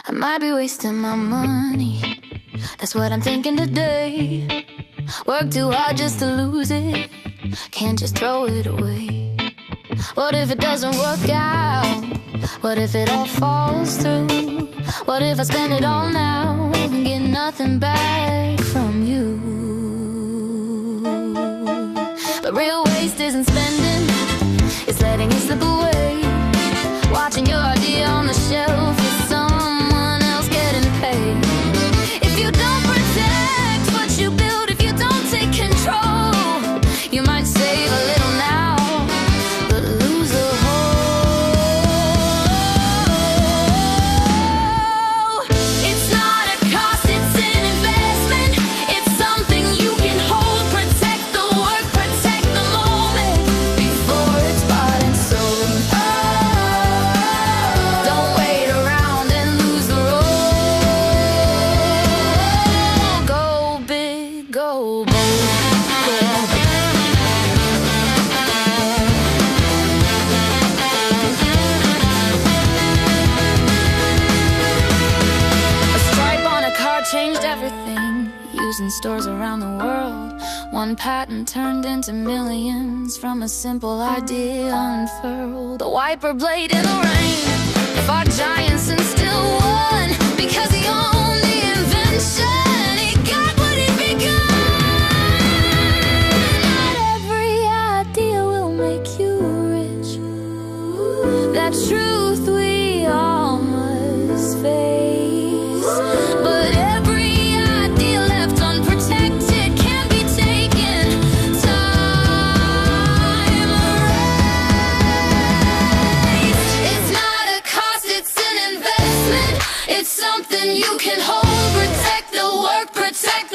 I might be wasting my money. That's what I'm thinking today. Work too hard just to lose it. Can't just throw it away. What if it doesn't work out? What if it all falls through? What if I spend it all now and get nothing back from you? But real waste isn't spending, it's letting it slip away. Watching your idea on the shelf with someone else getting paid. If you don't protect what you build, if you don't take control, you might save a little now, but lose a whole. It's not a cost, it's an investment. It's something you can hold. Protect the work, protect the moment before it's bought and sold. Don't wait around and lose the road. Go big, go bold. A stripe on a car changed everything. Used in stores around the world. One patent turned into millions from a simple idea unfurled. A wiper blade in the rain fought giants and still won because he owned the invention. He got what he begun. Not every idea will make you rich. That truth we all must face. But every idea left unprotected can be taken. Time erased. It's not a cost, it's an investment. It's something you can hold. Protect the work, protect